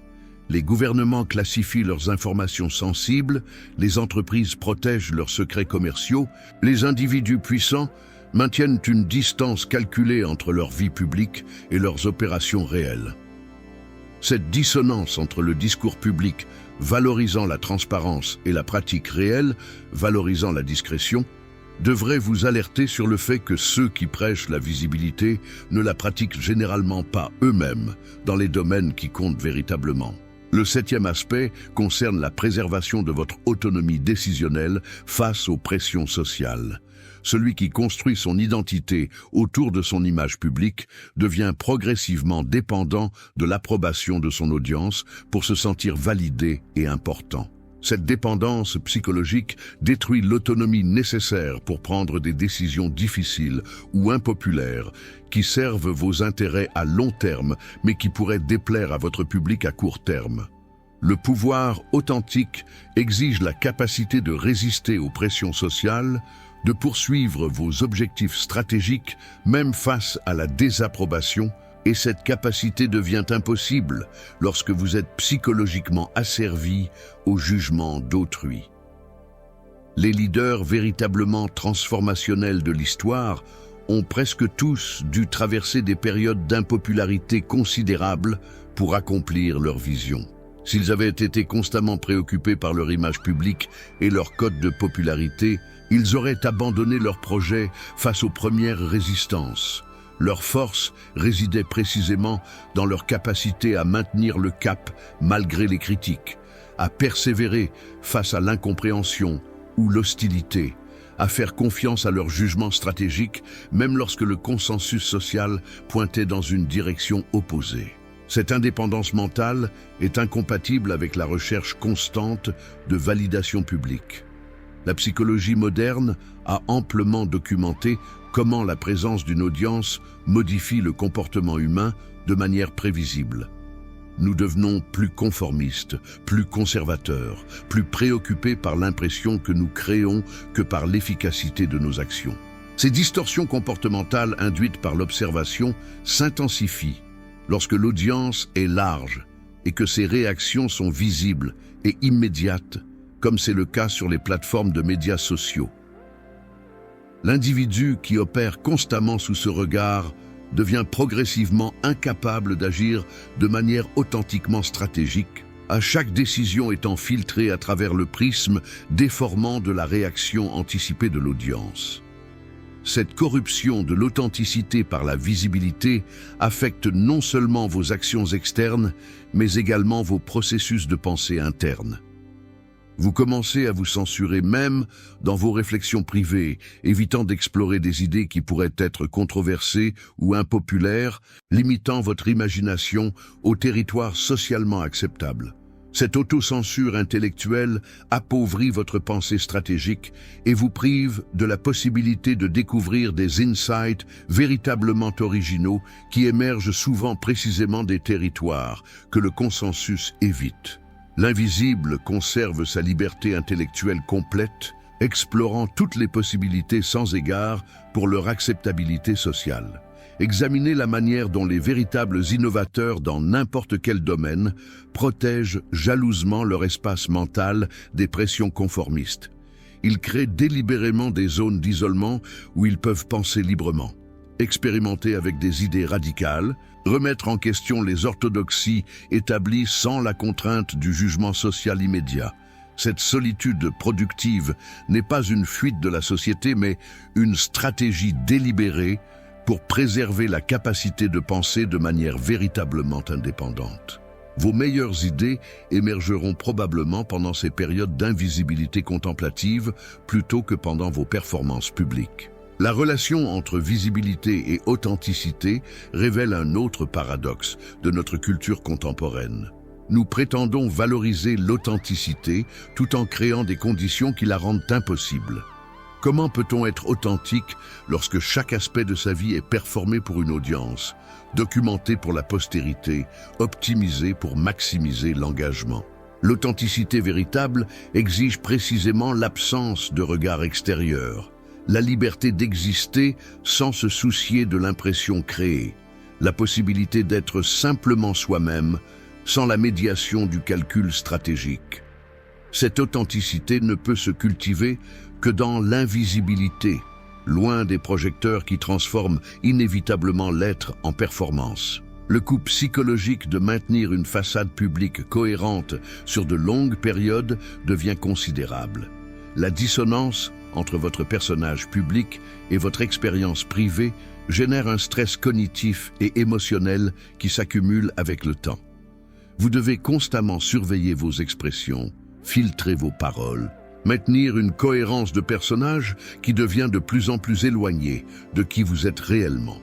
Les gouvernements classifient leurs informations sensibles, les entreprises protègent leurs secrets commerciaux, les individus puissants maintiennent une distance calculée entre leur vie publique et leurs opérations réelles. Cette dissonance entre le discours public valorisant la transparence et la pratique réelle, valorisant la discrétion, devrait vous alerter sur le fait que ceux qui prêchent la visibilité ne la pratiquent généralement pas eux-mêmes dans les domaines qui comptent véritablement. Le septième aspect concerne la préservation de votre autonomie décisionnelle face aux pressions sociales. Celui qui construit son identité autour de son image publique devient progressivement dépendant de l'approbation de son audience pour se sentir validé et important. Cette dépendance psychologique détruit l'autonomie nécessaire pour prendre des décisions difficiles ou impopulaires qui servent vos intérêts à long terme mais qui pourraient déplaire à votre public à court terme. Le pouvoir authentique exige la capacité de résister aux pressions sociales, de poursuivre vos objectifs stratégiques même face à la désapprobation, et cette capacité devient impossible lorsque vous êtes psychologiquement asservi au jugement d'autrui. Les leaders véritablement transformationnels de l'histoire ont presque tous dû traverser des périodes d'impopularité considérables pour accomplir leur vision. S'ils avaient été constamment préoccupés par leur image publique et leur code de popularité, ils auraient abandonné leurs projets face aux premières résistances. Leur force résidait précisément dans leur capacité à maintenir le cap malgré les critiques, à persévérer face à l'incompréhension ou l'hostilité, à faire confiance à leur jugement stratégique même lorsque le consensus social pointait dans une direction opposée. Cette indépendance mentale est incompatible avec la recherche constante de validation publique. La psychologie moderne a amplement documenté comment la présence d'une audience modifie le comportement humain de manière prévisible. Nous devenons plus conformistes, plus conservateurs, plus préoccupés par l'impression que nous créons que par l'efficacité de nos actions. Ces distorsions comportementales induites par l'observation s'intensifient lorsque l'audience est large et que ses réactions sont visibles et immédiates, comme c'est le cas sur les plateformes de médias sociaux. L'individu qui opère constamment sous ce regard devient progressivement incapable d'agir de manière authentiquement stratégique, à chaque décision étant filtrée à travers le prisme déformant de la réaction anticipée de l'audience. Cette corruption de l'authenticité par la visibilité affecte non seulement vos actions externes, mais également vos processus de pensée internes. Vous commencez à vous censurer même dans vos réflexions privées, évitant d'explorer des idées qui pourraient être controversées ou impopulaires, limitant votre imagination au territoire socialement acceptable. Cette autocensure intellectuelle appauvrit votre pensée stratégique et vous prive de la possibilité de découvrir des insights véritablement originaux qui émergent souvent précisément des territoires que le consensus évite. L'invisible conserve sa liberté intellectuelle complète, explorant toutes les possibilités sans égard pour leur acceptabilité sociale. Examinez la manière dont les véritables innovateurs dans n'importe quel domaine protègent jalousement leur espace mental des pressions conformistes. Ils créent délibérément des zones d'isolement où ils peuvent penser librement, expérimenter avec des idées radicales, remettre en question les orthodoxies établies sans la contrainte du jugement social immédiat. Cette solitude productive n'est pas une fuite de la société, mais une stratégie délibérée pour préserver la capacité de penser de manière véritablement indépendante. Vos meilleures idées émergeront probablement pendant ces périodes d'invisibilité contemplative plutôt que pendant vos performances publiques. La relation entre visibilité et authenticité révèle un autre paradoxe de notre culture contemporaine. Nous prétendons valoriser l'authenticité tout en créant des conditions qui la rendent impossible. Comment peut-on être authentique lorsque chaque aspect de sa vie est performé pour une audience, documenté pour la postérité, optimisé pour maximiser l'engagement? L'authenticité véritable exige précisément l'absence de regard extérieur, la liberté d'exister sans se soucier de l'impression créée, la possibilité d'être simplement soi-même sans la médiation du calcul stratégique. Cette authenticité ne peut se cultiver que dans l'invisibilité, loin des projecteurs qui transforment inévitablement l'être en performance. Le coût psychologique de maintenir une façade publique cohérente sur de longues périodes devient considérable. La dissonance entre votre personnage public et votre expérience privée génère un stress cognitif et émotionnel qui s'accumule avec le temps. Vous devez constamment surveiller vos expressions, filtrer vos paroles, maintenir une cohérence de personnage qui devient de plus en plus éloignée de qui vous êtes réellement.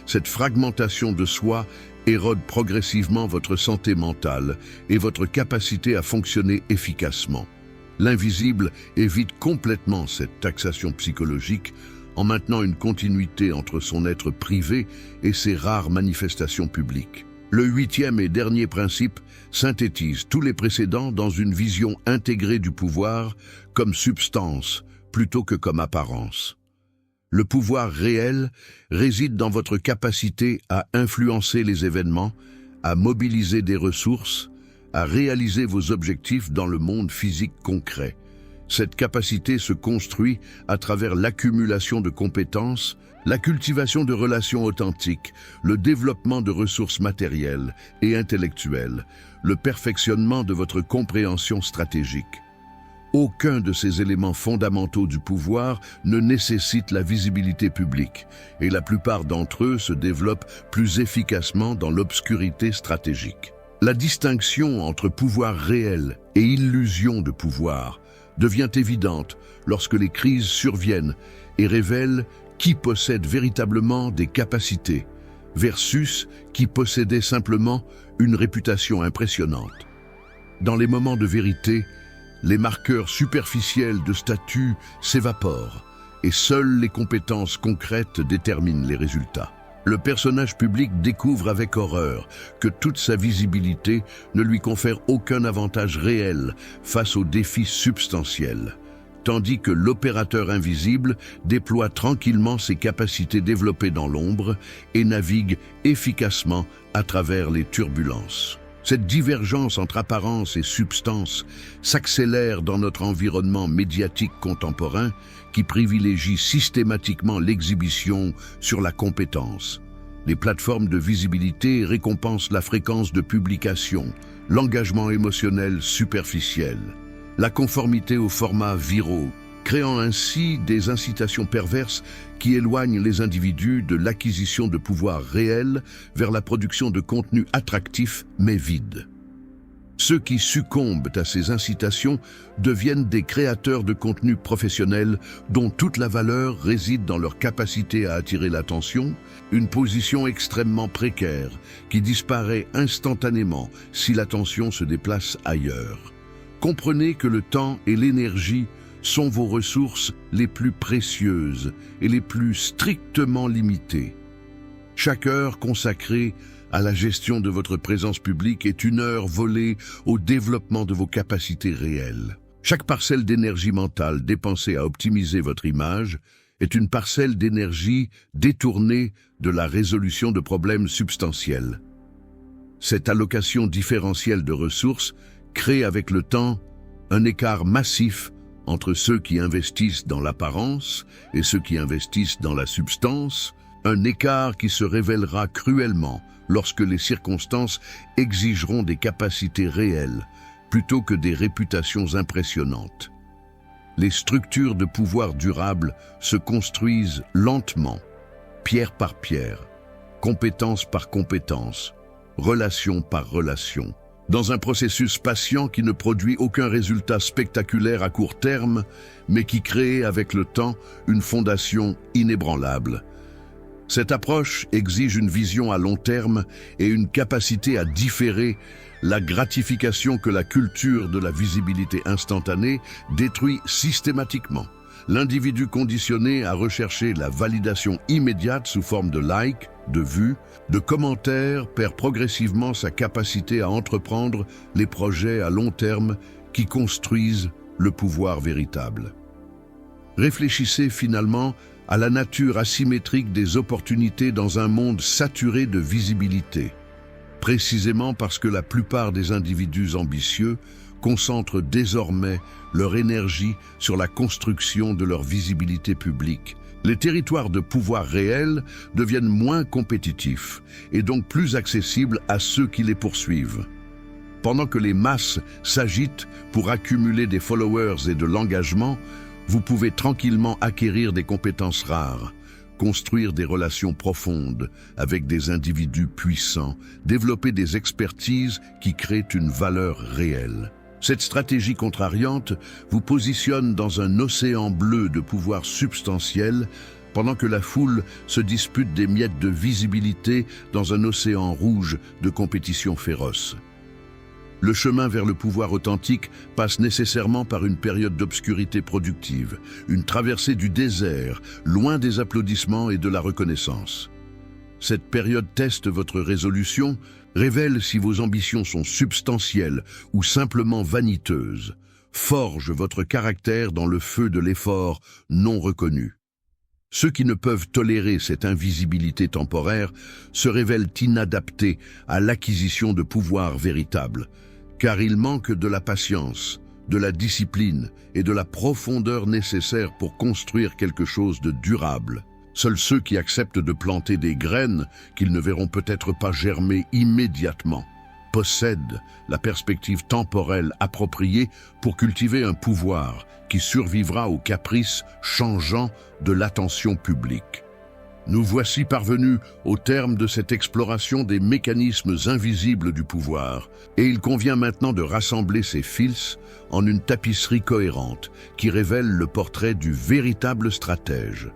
Cette fragmentation de soi érode progressivement votre santé mentale et votre capacité à fonctionner efficacement. L'invisible évite complètement cette taxation psychologique en maintenant une continuité entre son être privé et ses rares manifestations publiques. Le 8e et dernier principe synthétise tous les précédents dans une vision intégrée du pouvoir comme substance plutôt que comme apparence. Le pouvoir réel réside dans votre capacité à influencer les événements, à mobiliser des ressources, à réaliser vos objectifs dans le monde physique concret. Cette capacité se construit à travers l'accumulation de compétences, la cultivation de relations authentiques, le développement de ressources matérielles et intellectuelles, le perfectionnement de votre compréhension stratégique. Aucun de ces éléments fondamentaux du pouvoir ne nécessite la visibilité publique, et la plupart d'entre eux se développent plus efficacement dans l'obscurité stratégique. La distinction entre pouvoir réel et illusion de pouvoir devient évidente lorsque les crises surviennent et révèlent qui possède véritablement des capacités versus qui possédait simplement une réputation impressionnante. Dans les moments de vérité, les marqueurs superficiels de statut s'évaporent et seules les compétences concrètes déterminent les résultats. Le personnage public découvre avec horreur que toute sa visibilité ne lui confère aucun avantage réel face aux défis substantiels, tandis que l'opérateur invisible déploie tranquillement ses capacités développées dans l'ombre et navigue efficacement à travers les turbulences. Cette divergence entre apparence et substance s'accélère dans notre environnement médiatique contemporain qui privilégie systématiquement l'exhibition sur la compétence. Les plateformes de visibilité récompensent la fréquence de publication, l'engagement émotionnel superficiel, la conformité aux formats viraux, créant ainsi des incitations perverses qui éloignent les individus de l'acquisition de pouvoir réel vers la production de contenus attractifs mais vides. Ceux qui succombent à ces incitations deviennent des créateurs de contenu professionnels dont toute la valeur réside dans leur capacité à attirer l'attention, une position extrêmement précaire qui disparaît instantanément si l'attention se déplace ailleurs. Comprenez que le temps et l'énergie sont vos ressources les plus précieuses et les plus strictement limitées. Chaque heure consacrée à la gestion de votre présence publique est une heure volée au développement de vos capacités réelles. Chaque parcelle d'énergie mentale dépensée à optimiser votre image est une parcelle d'énergie détournée de la résolution de problèmes substantiels. Cette allocation différentielle de ressources crée avec le temps un écart massif entre ceux qui investissent dans l'apparence et ceux qui investissent dans la substance, un écart qui se révélera cruellement lorsque les circonstances exigeront des capacités réelles plutôt que des réputations impressionnantes. Les structures de pouvoir durable se construisent lentement, pierre par pierre, compétence par compétence, relation par relation, dans un processus patient qui ne produit aucun résultat spectaculaire à court terme, mais qui crée avec le temps une fondation inébranlable. Cette approche exige une vision à long terme et une capacité à différer la gratification que la culture de la visibilité instantanée détruit systématiquement. L'individu conditionné à rechercher la validation immédiate sous forme de likes, de vues, de commentaires perd progressivement sa capacité à entreprendre les projets à long terme qui construisent le pouvoir véritable. Réfléchissez finalement à la nature asymétrique des opportunités dans un monde saturé de visibilité, précisément parce que la plupart des individus ambitieux concentrent désormais leur énergie sur la construction de leur visibilité publique. Les territoires de pouvoir réel deviennent moins compétitifs et donc plus accessibles à ceux qui les poursuivent. Pendant que les masses s'agitent pour accumuler des followers et de l'engagement, vous pouvez tranquillement acquérir des compétences rares, construire des relations profondes avec des individus puissants, développer des expertises qui créent une valeur réelle. Cette stratégie contrariante vous positionne dans un océan bleu de pouvoir substantiel, pendant que la foule se dispute des miettes de visibilité dans un océan rouge de compétition féroce. Le chemin vers le pouvoir authentique passe nécessairement par une période d'obscurité productive, une traversée du désert, loin des applaudissements et de la reconnaissance. Cette période teste votre résolution, révèle si vos ambitions sont substantielles ou simplement vaniteuses, forge votre caractère dans le feu de l'effort non reconnu. Ceux qui ne peuvent tolérer cette invisibilité temporaire se révèlent inadaptés à l'acquisition de pouvoirs véritables, car ils manquent de la patience, de la discipline et de la profondeur nécessaires pour construire quelque chose de durable. Seuls ceux qui acceptent de planter des graines qu'ils ne verront peut-être pas germer immédiatement possèdent la perspective temporelle appropriée pour cultiver un pouvoir qui survivra aux caprices changeants de l'attention publique. Nous voici parvenus au terme de cette exploration des mécanismes invisibles du pouvoir, et il convient maintenant de rassembler ces fils en une tapisserie cohérente qui révèle le portrait du véritable stratège.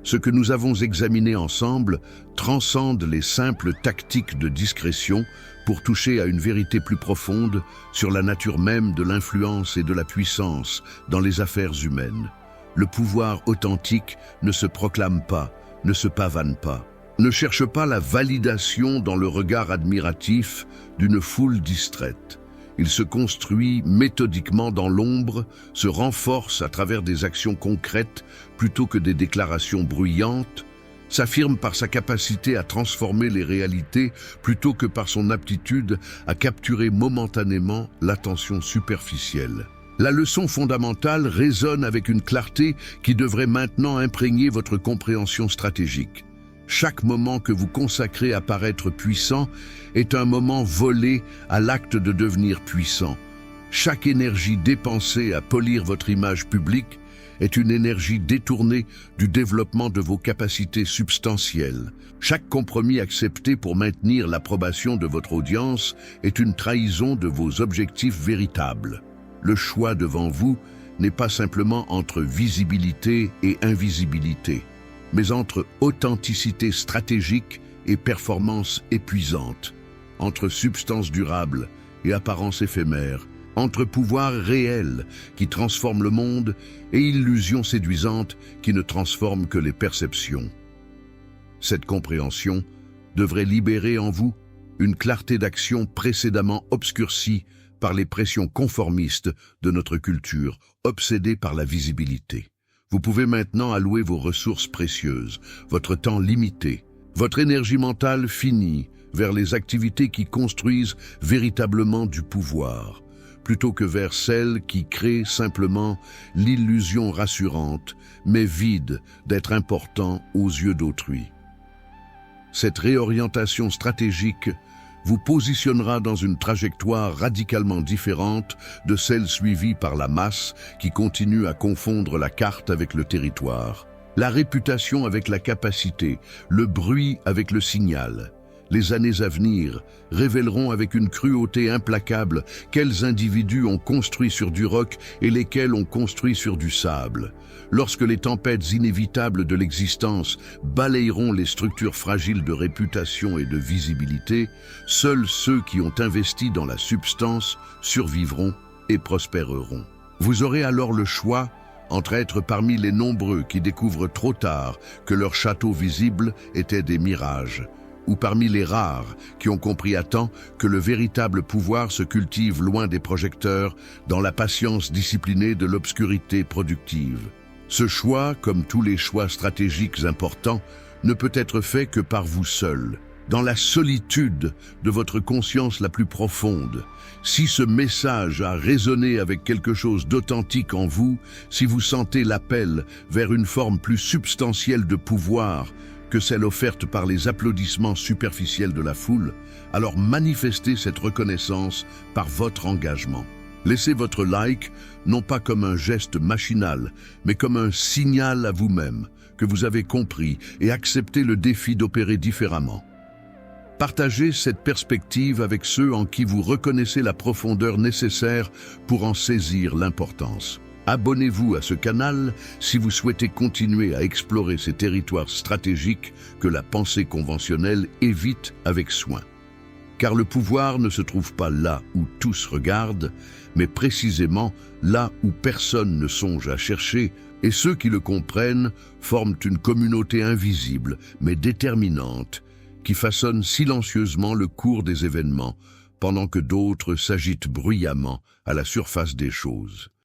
Ce que nous avons examiné ensemble transcende les simples tactiques de discrétion pour toucher à une vérité plus profonde sur la nature même de l'influence et de la puissance dans les affaires humaines. Le pouvoir authentique ne se proclame pas, ne se pavane pas, ne cherche pas la validation dans le regard admiratif d'une foule distraite. Il se construit méthodiquement dans l'ombre, se renforce à travers des actions concrètes plutôt que des déclarations bruyantes, s'affirme par sa capacité à transformer les réalités plutôt que par son aptitude à capturer momentanément l'attention superficielle. La leçon fondamentale résonne avec une clarté qui devrait maintenant imprégner votre compréhension stratégique. Chaque moment que vous consacrez à paraître puissant est un moment volé à l'acte de devenir puissant. Chaque énergie dépensée à polir votre image publique est une énergie détournée du développement de vos capacités substantielles. Chaque compromis accepté pour maintenir l'approbation de votre audience est une trahison de vos objectifs véritables. Le choix devant vous n'est pas simplement entre visibilité et invisibilité, mais entre authenticité stratégique et performance épuisante, entre substance durable et apparence éphémère, entre pouvoir réel qui transforme le monde et illusion séduisante qui ne transforme que les perceptions. Cette compréhension devrait libérer en vous une clarté d'action précédemment obscurcie par les pressions conformistes de notre culture, obsédée par la visibilité. Vous pouvez maintenant allouer vos ressources précieuses, votre temps limité, votre énergie mentale finie vers les activités qui construisent véritablement du pouvoir, plutôt que vers celles qui créent simplement l'illusion rassurante, mais vide d'être important aux yeux d'autrui. Cette réorientation stratégique vous positionnera dans une trajectoire radicalement différente de celle suivie par la masse qui continue à confondre la carte avec le territoire, la réputation avec la capacité, le bruit avec le signal. Les années à venir révéleront avec une cruauté implacable quels individus ont construit sur du roc et lesquels ont construit sur du sable. Lorsque les tempêtes inévitables de l'existence balayeront les structures fragiles de réputation et de visibilité, seuls ceux qui ont investi dans la substance survivront et prospéreront. Vous aurez alors le choix entre être parmi les nombreux qui découvrent trop tard que leurs châteaux visibles étaient des mirages, ou parmi les rares qui ont compris à temps que le véritable pouvoir se cultive loin des projecteurs, dans la patience disciplinée de l'obscurité productive. Ce choix, comme tous les choix stratégiques importants, ne peut être fait que par vous seul, dans la solitude de votre conscience la plus profonde. Si ce message a résonné avec quelque chose d'authentique en vous, si vous sentez l'appel vers une forme plus substantielle de pouvoir que celle offerte par les applaudissements superficiels de la foule, alors manifestez cette reconnaissance par votre engagement. Laissez votre like non pas comme un geste machinal, mais comme un signal à vous-même que vous avez compris et accepté le défi d'opérer différemment. Partagez cette perspective avec ceux en qui vous reconnaissez la profondeur nécessaire pour en saisir l'importance. Abonnez-vous à ce canal si vous souhaitez continuer à explorer ces territoires stratégiques que la pensée conventionnelle évite avec soin. Car le pouvoir ne se trouve pas là où tous regardent, mais précisément là où personne ne songe à chercher, et ceux qui le comprennent forment une communauté invisible mais déterminante qui façonne silencieusement le cours des événements, pendant que d'autres s'agitent bruyamment à la surface des choses.